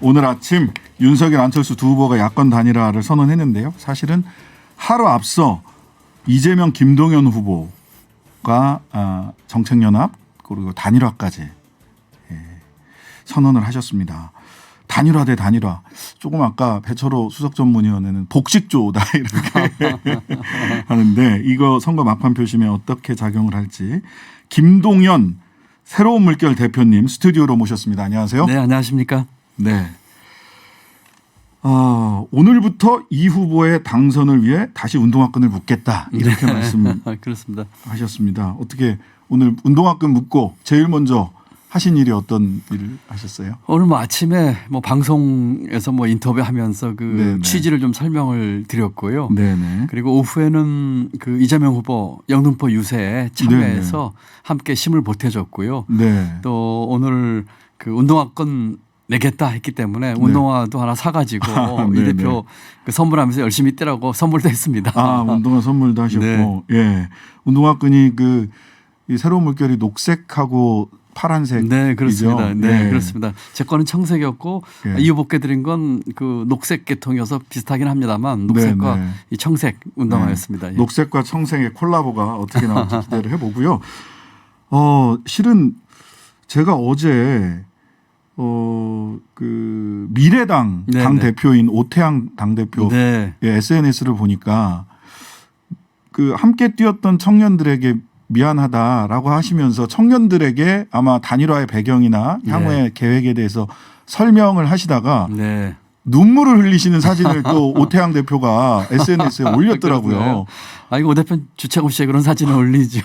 오늘 아침 윤석열 안철수 두 후보가 야권 단일화를 선언했는데요. 사실은 하루 앞서 이재명 김동연 후보가 정책연합 그리고 단일화까지 선언을 하셨습니다. 단일화 대 단일화. 조금 아까 배철호 수석전문위원회는 복식조다 이렇게 하는데 이거 선거 막판 표심에 어떻게 작용을 할지 김동연 새로운 물결 대표님 스튜디오로 모셨습니다. 안녕하세요. 네, 안녕하십니까. 네. 오늘부터 이 후보의 당선을 위해 다시 운동화끈을 묶겠다 이렇게 그렇습니다. 말씀하셨습니다. 어떻게 오늘 운동화끈 묶고 제일 먼저 하신 일이 어떤 일을 하셨어요? 오늘 뭐 아침에 뭐 방송에서 뭐 인터뷰하면서 그 네네. 취지를 좀 설명을 드렸고요. 네네. 그리고 오후에는 그 이재명 후보 영등포 유세에 참여해서 함께 힘을 보태줬고요. 네. 또 오늘 그 운동화끈 내겠다 했기 때문에 운동화도 하나 사가지고 이 대표 그 선물하면서 열심히 뛰라고 선물도 했습니다. 운동화 선물도 하셨고, 네. 예, 운동화끈이 이 새로운 물결이 녹색하고 파란색. 네, 그렇습니다. 네, 예. 그렇습니다. 제 거는 청색이었고 예. 이 후보께 드린 건 그 녹색 계통이어서 비슷하긴 합니다만 녹색과 네. 이 청색 운동화였습니다. 예. 녹색과 청색의 콜라보가 어떻게 나올지 기대를 해보고요. 실은 제가 어제 그 미래당 네네. 당 대표인 오태양 당 대표 네. SNS를 보니까 그 함께 뛰었던 청년들에게 미안하다라고 하시면서 청년들에게 아마 단일화의 배경이나 향후의 계획에 대해서 설명을 하시다가 네. 눈물을 흘리시는 사진을 또 오태양 대표가 SNS에 올렸더라고요. 그렇구나요. 이거 오 대표 주책 없이 그런 사진을 올리죠.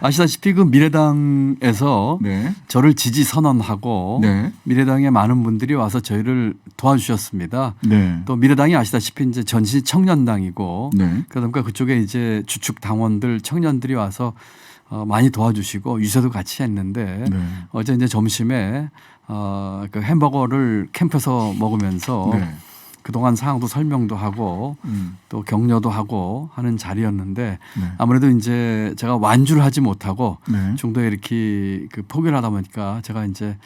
아시다시피 그 미래당에서 네. 저를 지지 선언하고 네. 미래당의 많은 분들이 와서 저희를 도와주셨습니다. 네. 또 미래당이 아시다시피 이제 전시 청년당이고 네. 그러니까 그쪽에 이제 주축 당원들 청년들이 와서 많이 도와주시고 유세도 같이 했는데 네. 어제 이제 점심에 그 햄버거를 캠프에서 먹으면서 네. 그동안 상황도 설명도 하고 또 격려도 하고 하는 자리였는데 네. 아무래도 이제 제가 완주를 하지 못하고 네. 중도에 이렇게 그 포기를 하다 보니까 제가 이제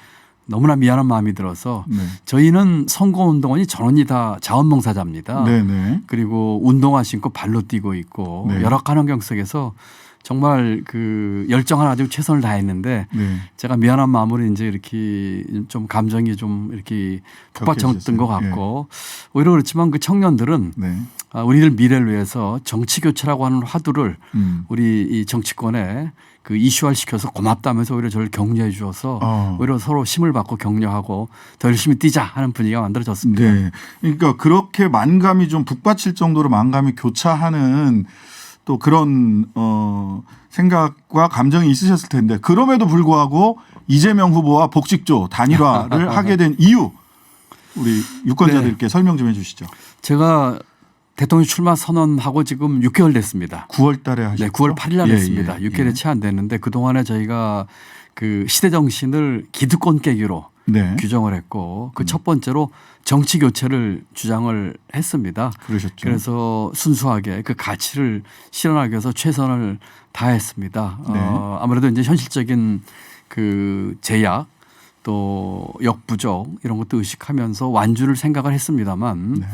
너무나 미안한 마음이 들어서 네. 저희는 선거운동원이 전원이 다 자원봉사자입니다. 네. 네. 그리고 운동화 신고 발로 뛰고 있고 네. 열악한 환경 속에서 정말 그 열정을 아주 최선을 다했는데 네. 제가 미안한 마음으로 이제 이렇게 좀 감정이 좀 이렇게 북받쳤던 것 같고 오히려 그렇지만 그 청년들은 네. 우리들 미래를 위해서 정치 교체라고 하는 화두를 우리 이 정치권에 그 이슈화를 시켜서 고맙다면서 오히려 저를 격려해 주셔서 오히려 서로 힘을 받고 격려하고 더 열심히 뛰자 하는 분위기가 만들어졌습니다. 네. 그러니까 그렇게 만감이 좀 북받칠 정도로 만감이 교차하는 또 그런 생각과 감정이 있으셨을 텐데 그럼에도 불구하고 이재명 후보와 복식조 단일화를 하게 된 이유 우리 유권자들께 설명 좀 해 주시죠. 제가 대통령 출마 선언하고 지금 6개월 됐습니다. 9월 달에 하셨죠? 네, 9월 8일 날 했습니다. 6개월에 예. 채 안 됐는데 그동안에 저희가 그 시대 정신을 기득권 깨기로 네. 규정을 했고 그 첫 번째로 정치 교체를 주장을 했습니다. 그러셨죠. 그래서 순수하게 그 가치를 실현하기 위해서 최선을 다했습니다. 네. 아무래도 이제 현실적인 그 제약 또 역부족 이런 것도 의식하면서 완주를 생각을 했습니다만 네.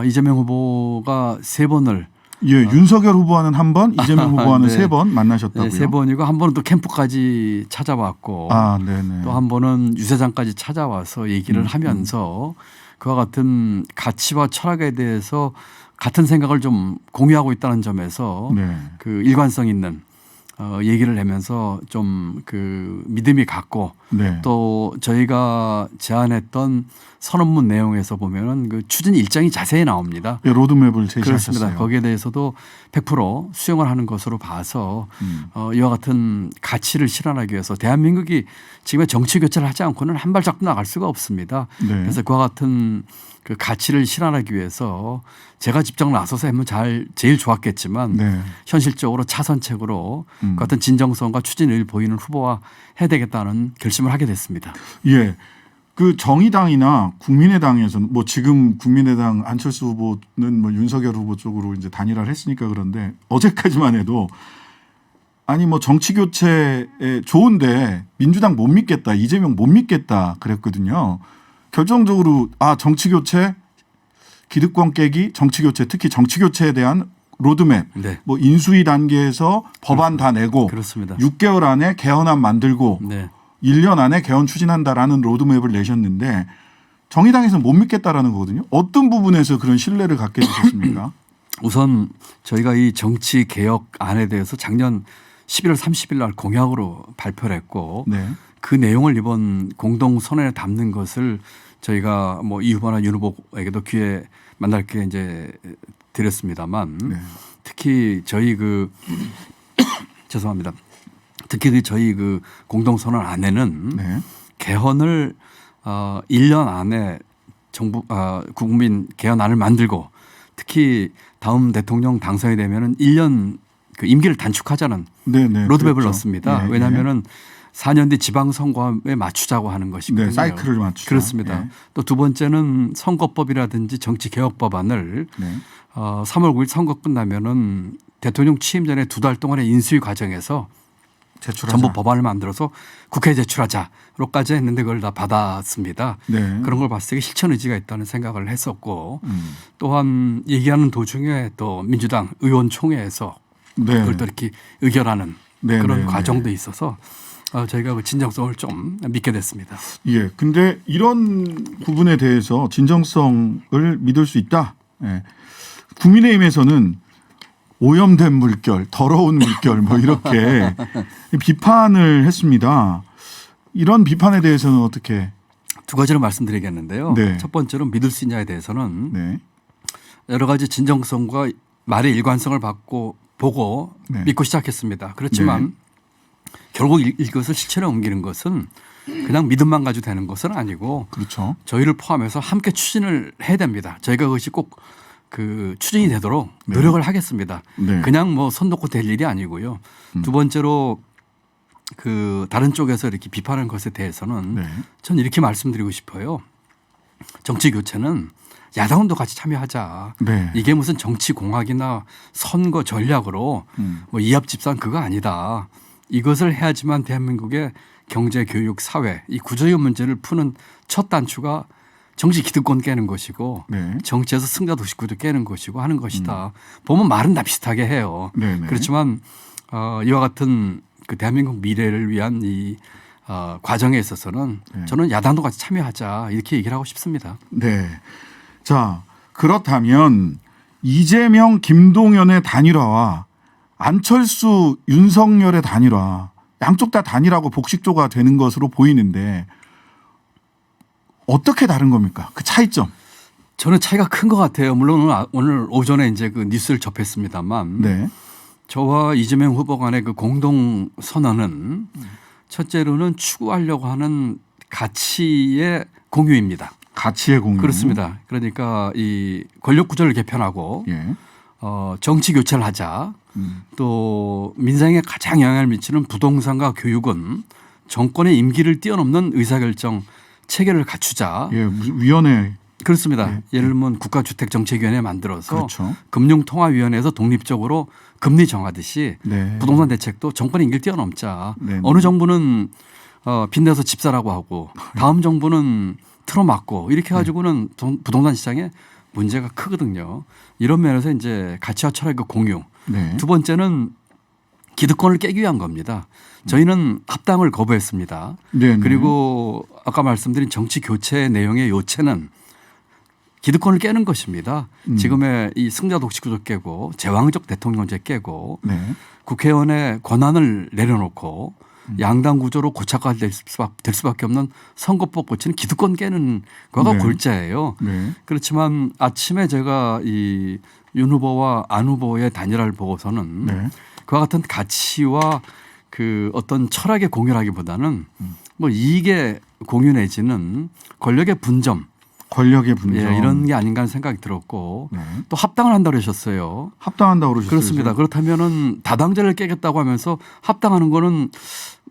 이재명 후보가 세 번을 윤석열 후보와는 한 번, 이재명 후보와는 네. 세 번 만나셨다고요? 네, 세 번이고 한 번은 또 캠프까지 찾아왔고 네네. 또 한 번은 유세장까지 찾아와서 얘기를 하면서 그와 같은 가치와 철학에 대해서 같은 생각을 좀 공유하고 있다는 점에서 네. 그 일관성 있는 얘기를 하면서 좀 그 믿음이 갔고 네. 또 저희가 제안했던 선언문 내용에서 보면은 그 추진 일정이 자세히 나옵니다. 로드맵을 제시하셨어요. 그렇습니다. 거기에 대해서도 100% 수용을 하는 것으로 봐서 이와 같은 가치를 실현하기 위해서 대한민국이 지금의 정치 교체를 하지 않고는 한 발짝도 나갈 수가 없습니다. 네. 그래서 그와 같은 그 가치를 실현하기 위해서 제가 직접 나서서 하면 제일 좋았겠지만 네. 현실적으로 차선책으로 그 같은 진정성과 추진을 보이는 후보와 해야 되겠다는 결심을 하게 됐습니다. 예. 그 정의당이나 국민의당에서는 뭐 지금 국민의당 안철수 후보는 뭐 윤석열 후보 쪽으로 이제 단일화를 했으니까 그런데 어제까지만 해도 아니 뭐 정치 교체에 좋은데 민주당 못 믿겠다, 이재명 못 믿겠다 그랬거든요. 결정적으로 정치 교체, 기득권 깨기, 정치 교체, 특히 정치 교체에 대한 로드맵, 네. 뭐 인수위 단계에서 법안 다 내고 그렇습니다. 6개월 안에 개헌안 만들고 네. 1년 안에 개헌 추진한다라는 로드맵을 내셨는데 정의당에서는 못 믿겠다라는 거거든요. 어떤 부분에서 그런 신뢰를 갖게 되셨습니까? 우선 저희가 이 정치 개혁안에 대해서 작년 11월 30일 날 공약으로 발표를 했고 네. 그 내용을 이번 공동선언에 담는 것을 저희가 뭐 이 후보나 윤 후보에게도 기회 만날 기회 이제 드렸습니다만 네. 특히 저희 죄송합니다. 특히 저희 공동선언 안에는 네. 개헌을 1년 안에 정부 국민 개헌안을 만들고 특히 다음 대통령 당선이 되면은 1년 임기를 단축하자는 네, 네. 로드맵을 그렇죠. 넣습니다. 네, 왜냐하면은 4년 뒤 지방선거에 맞추자고 하는 것이거든요. 네, 사이클을 맞추자. 그렇습니다. 네. 또 두 번째는 선거법이라든지 정치개혁법안을 네. 3월 9일 선거 끝나면은 대통령 취임 전에 2달 동안의 인수위 과정에서 제출하자. 전부 법안을 만들어서 국회에 제출하자로까지 했는데 그걸 다 받았습니다. 네. 그런 걸 봤을 때 실천 의지가 있다는 생각을 했었고 음. 또한 얘기하는 도중에 또 민주당 의원총회에서 네. 그걸 또 이렇게 의결하는 네, 그런 네, 과정도 네. 있어서 저희가 그 진정성을 좀 믿게 됐습니다. 예. 근데 이런 부분에 대해서 진정성을 믿을 수 있다. 예. 국민의힘에서는 오염된 물결, 더러운 물결 뭐 이렇게 비판을 했습니다. 이런 비판에 대해서는 어떻게? 두 가지로 말씀드리겠는데요. 네. 첫 번째로 믿을 수 있냐에 대해서는 네. 여러 가지 진정성과 말의 일관성을 보고 네. 믿고 시작했습니다. 그렇지만 결국 이것을 실천에 옮기는 것은 그냥 믿음만 가지고 되는 것은 아니고 그렇죠. 저희를 포함해서 함께 추진을 해야 됩니다. 저희가 그것이 꼭 추진이 되도록 노력을 하겠습니다. 네. 그냥 뭐 손 놓고 될 일이 아니고요. 두 번째로 다른 쪽에서 이렇게 비판하는 것에 대해서는 네. 전 이렇게 말씀드리고 싶어요. 정치 교체는 야당도 같이 참여하자. 네. 이게 무슨 정치 공학이나 선거 전략으로 뭐 이합 집산 그거 아니다. 이것을 해야지만 대한민국의 경제, 교육, 사회 이 구조적 문제를 푸는 첫 단추가 정치 기득권 깨는 것이고 네. 정치에서 승자 도식구도 깨는 것이고 하는 것이다. 보면 말은 다 비슷하게 해요. 네, 네. 그렇지만 이와 같은 대한민국 미래를 위한 이 과정에 있어서는 네. 저는 야당도 같이 참여하자 이렇게 얘기를 하고 싶습니다. 네. 자, 그렇다면 이재명, 김동연의 단일화와 안철수, 윤석열의 단일화 양쪽 다 단일하고 복식조가 되는 것으로 보이는데 어떻게 다른 겁니까? 그 차이점. 저는 차이가 큰 것 같아요. 물론 오늘 오전에 이제 그 뉴스를 접했습니다만 네. 저와 이재명 후보 간의 그 공동 선언은 첫째로는 추구하려고 하는 가치의 공유입니다. 가치의 공유. 그렇습니다. 그러니까 이 권력 구조를 개편하고 예. 정치 교체를 하자. 또 민생에 가장 영향을 미치는 부동산과 교육은 정권의 임기를 뛰어넘는 의사결정 체계를 갖추자. 예, 무슨 위원회. 그렇습니다. 네. 예를 들면 국가주택정책위원회 만들어서 그렇죠. 금융통화위원회에서 독립적으로 금리 정하듯이 네. 부동산 대책도 정권의 임기를 뛰어넘자. 네. 어느 정부는 빚내서 집사라고 하고 다음 정부는 틀어막고 이렇게 해가지고는 부동산 시장에 문제가 크거든요. 이런 면에서 이제 가치와 철학의 공유. 네. 두 번째는 기득권을 깨기 위한 겁니다. 저희는 합당을 거부했습니다. 네. 그리고 아까 말씀드린 정치 교체 내용의 요체는 기득권을 깨는 것입니다. 지금의 이 승자 독식 구조 깨고 제왕적 대통령제 깨고 네. 국회의원의 권한을 내려놓고 양당 구조로 고착화될 수밖에 없는 선거법 고치는 기득권 깨는 거가 네. 골자예요. 네. 그렇지만 아침에 제가 이 윤 후보와 안 후보의 단일화를 보고서는 네. 그와 같은 가치와 그 어떤 철학의 공유라기보다는 뭐 이익의 공유 내지는 권력의 분점 권력의 분점. 예, 이런 게 아닌가 하는 생각이 들었고 네. 또 합당을 한다고 그러셨어요. 합당한다고 그러셨어요. 그렇습니다. 그렇다면은 다당제를 깨겠다고 하면서 합당하는 거는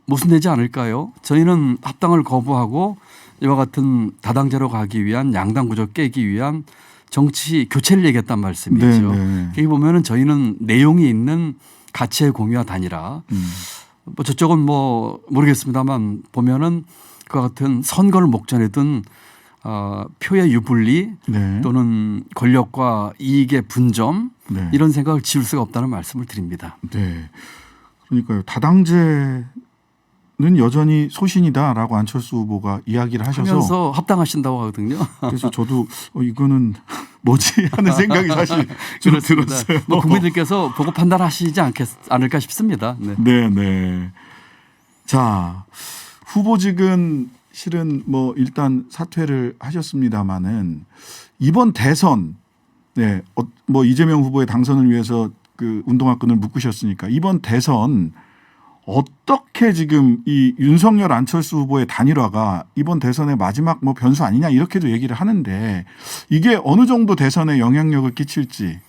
모순되지 않을까요? 저희는 합당을 거부하고 이와 같은 다당제로 가기 위한 양당 구조 깨기 위한 정치 교체를 얘기했단 말씀이죠. 네, 네. 여기 보면은 저희는 내용이 있는 가치의 공유와 단일화. 뭐 저쪽은 뭐 모르겠습니다만 보면은 그와 같은 선거를 목전에 둔 표의 유불리 네. 또는 권력과 이익의 분점 네. 이런 생각을 지울 수가 없다는 말씀을 드립니다. 네. 그러니까요. 다당제는 여전히 소신이다라고 안철수 후보가 이야기를 하셔서 하면서 합당하신다고 하거든요. 그래서 저도 이거는 뭐지 하는 생각이 사실 좀 들었어요. 뭐 국민들께서 보고 판단하시지 않을까 싶습니다. 네. 네, 네. 자, 후보직은 실은 뭐 일단 사퇴를 하셨습니다마는 이번 대선 네, 뭐 이재명 후보의 당선을 위해서 그 운동화 끈을 묶으셨으니까 이번 대선 어떻게 지금 이 윤석열 안철수 후보의 단일화가 이번 대선의 마지막 뭐 변수 아니냐 이렇게도 얘기를 하는데 이게 어느 정도 대선에 영향력을 끼칠지.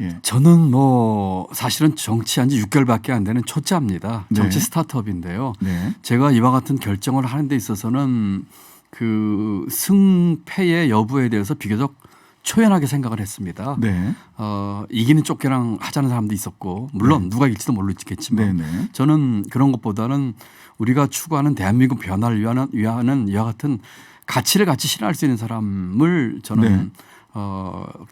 예. 저는 뭐 사실은 정치한 지 6개월밖에 안 되는 초짜입니다. 정치 네. 스타트업인데요. 네. 제가 이와 같은 결정을 하는 데 있어서는 그 승패의 여부에 대해서 비교적 초연하게 생각을 했습니다. 네. 이기는 쫓겨랑 하자는 사람도 있었고 물론 네. 누가 이길지도 모르겠지만 네, 네. 저는 그런 것보다는 우리가 추구하는 대한민국 변화를 위하는 이와 같은 가치를 같이 실현할 수 있는 사람을 저는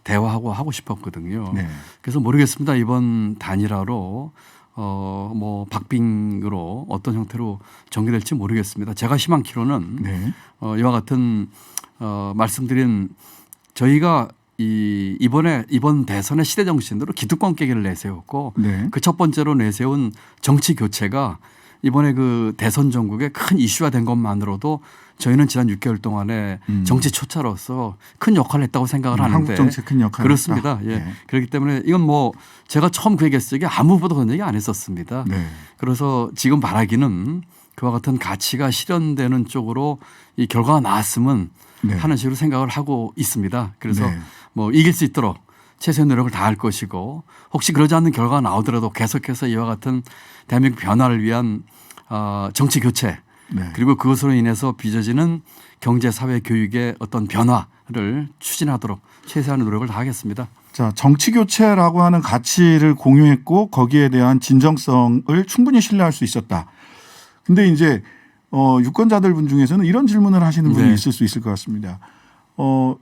대화하고 하고 싶었거든요. 네. 그래서 모르겠습니다. 이번 단일화로 뭐 박빙으로 어떤 형태로 전개될지 모르겠습니다. 제가 희망키로는 네. 이와 같은 말씀드린 저희가 이번 대선의 시대 정신으로 기득권 깨기를 내세웠고 네. 그 첫 번째로 내세운 정치 교체가 이번에 그 대선 전국에 큰 이슈가 된 것만으로도 저희는 지난 6개월 동안에 정치 초차로서 큰 역할을 했다고 생각을 하는데 한국 정치에 큰 역할을 그렇습니다. 했다. 예. 네. 그렇기 때문에 이건 뭐 제가 처음 그 얘기했을 때 아무 후보도 그런 얘기 안 했었습니다. 네. 그래서 지금 바라기는 그와 같은 가치가 실현되는 쪽으로 이 결과가 나왔으면 네. 하는 식으로 생각을 하고 있습니다. 그래서 네. 뭐 이길 수 있도록 최선의 노력을 다할 것이고 혹시 그러지 않는 결과가 나오더라도 계속해서 이와 같은 대한민국 변화를 위한 정치 교체 네. 그리고 그것으로 인해서 빚어지는 경제, 사회, 교육의 어떤 변화를 추진하도록 최소한의 노력을 다하겠습니다. 자, 정치 교체라고 하는 가치를 공유했고 거기에 대한 진정성을 충분히 신뢰할 수 있었다. 근데 이제 유권자들 분 중에서는 이런 질문을 하시는 분이 네. 있을 수 있을 것 같습니다.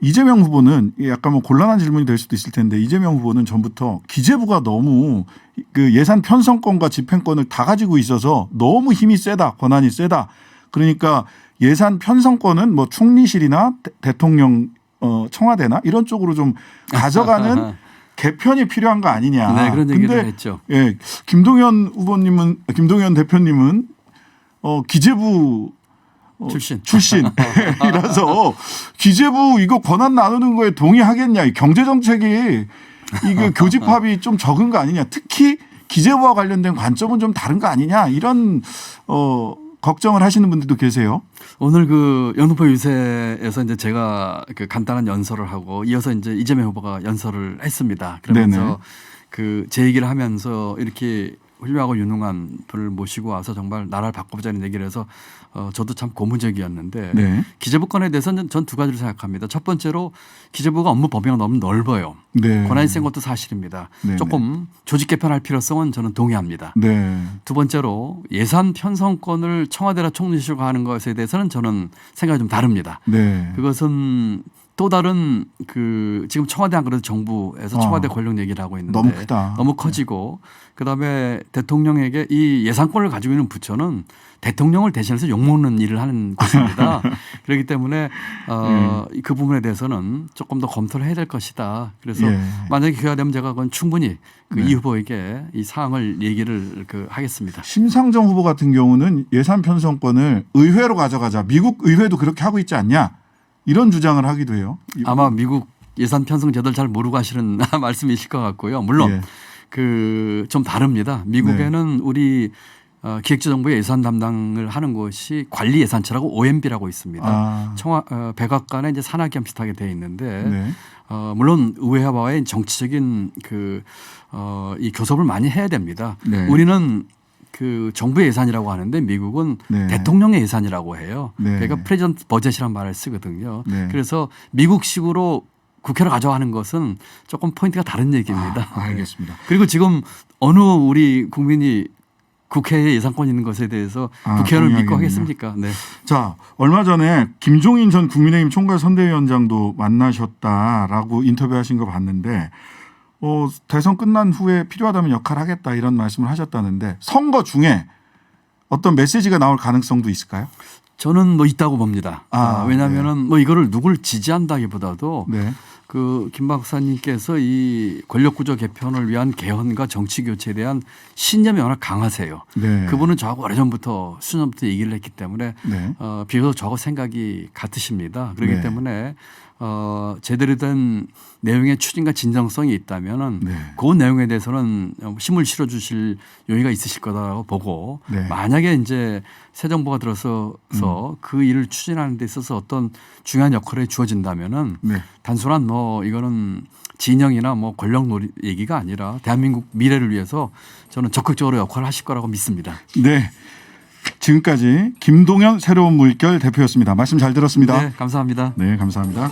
이재명 후보는 약간 뭐 곤란한 질문이 될 수도 있을 텐데 이재명 후보는 전부터 기재부가 너무 그 예산 편성권과 집행권을 다 가지고 있어서 너무 힘이 세다, 권한이 세다. 그러니까 예산 편성권은 뭐 총리실이나 대통령 청와대나 이런 쪽으로 좀 가져가는 개편이 필요한 거 아니냐. 네, 그런 얘기를 했죠. 예, 김동연 대표님은 기재부 출신이라서 기재부 이거 권한 나누는 거에 동의하겠냐. 경제 정책이 이거 교집합이 좀 적은 거 아니냐. 특히 기재부와 관련된 관점은 좀 다른 거 아니냐. 이런 걱정을 하시는 분들도 계세요. 오늘 그 영등포 유세에서 이제 제가 그 간단한 연설을 하고 이어서 이제 이재명 후보가 연설을 했습니다. 그러면서 네네. 그 제 얘기를 하면서 이렇게 훌륭하고 유능한 분을 모시고 와서 정말 나라를 바꿔보자는 얘기를 해서 저도 참 고무적이었는데 네. 기재부권에 대해서는 전 두 가지를 생각합니다. 첫 번째로 기재부가 업무 범위가 너무 넓어요. 네. 권한이 센 것도 사실입니다. 네네. 조금 조직 개편할 필요성은 저는 동의합니다. 네. 두 번째로 예산 편성권을 청와대나 총리실과 하는 것에 대해서는 저는 생각이 좀 다릅니다. 네. 그것은 또 다른 그 지금 청와대 안 그래도 정부에서 청와대 권력 얘기를 하고 있는데 너무 크다. 너무 커지고 그다음에 대통령에게 이 예산권을 가지고 있는 부처는 대통령을 대신해서 욕먹는 일을 하는 곳입니다. 그렇기 때문에 그 부분에 대해서는 조금 더 검토를 해야 될 것이다. 그래서 예. 만약에 기회가 되면 제가 그건 충분히 그 네. 이 후보에게 이 사항을 얘기를 하겠습니다. 심상정 후보 같은 경우는 예산 편성권을 의회로 가져가자. 미국 의회도 그렇게 하고 있지 않냐. 이런 주장을 하기도 해요. 아마 미국 예산 편성 제도를 잘 모르고 하시는 말씀이실 것 같고요. 물론 예. 그 좀 다릅니다. 미국에는 우리 기획재정부의 예산 담당을 하는 곳이 관리예산처라고 OMB라고 있습니다. 백악관에 이제 산하기관 비슷하게 되어 있는데 네. 물론 의회와의 정치적인 이 교섭을 많이 해야 됩니다. 네. 우리는 그 정부의 예산이라고 하는데 미국은 네. 대통령의 예산이라고 해요. 네. 그러니까 프레젠트 버젯이라는 말을 쓰거든요. 네. 그래서 미국식으로 국회로 가져가는 것은 조금 포인트가 다른 얘기입니다. 알겠습니다. 그리고 지금 어느 우리 국민이 국회에 예산권 있는 것에 대해서 국회의원을 믿고 동의하겠네요. 하겠습니까? 네. 자, 얼마 전에 김종인 전 국민의힘 총괄 선대위원장도 만나셨다라고 인터뷰하신 거 봤는데 대선 끝난 후에 필요하다면 역할을 하겠다 이런 말씀을 하셨다는데 선거 중에 어떤 메시지가 나올 가능성도 있을까요? 저는 뭐 있다고 봅니다. 왜냐하면은 네. 뭐 이거를 누굴 지지한다기보다도 네. 그 김 박사님께서 이 권력구조 개편을 위한 개헌과 정치 교체에 대한 신념이 워낙 강하세요. 네. 그분은 저하고 오래전부터 수년부터 얘기를 했기 때문에 네. 비교적 저하고 생각이 같으십니다. 그렇기 네. 때문에 제대로 된 내용의 추진과 진정성이 있다면은 네. 그 내용에 대해서는 힘을 실어 주실 용의가 있으실 거다라고 보고 네. 만약에 이제 새 정부가 들어서 그 일을 추진하는 데 있어서 어떤 중요한 역할이 주어진다면은 네. 단순한 뭐 이거는 진영이나 뭐 권력 놀이 얘기가 아니라 대한민국 미래를 위해서 저는 적극적으로 역할을 하실 거라고 믿습니다. 네. 지금까지 김동연 새로운 물결 대표였습니다. 말씀 잘 들었습니다. 네, 감사합니다. 네, 감사합니다.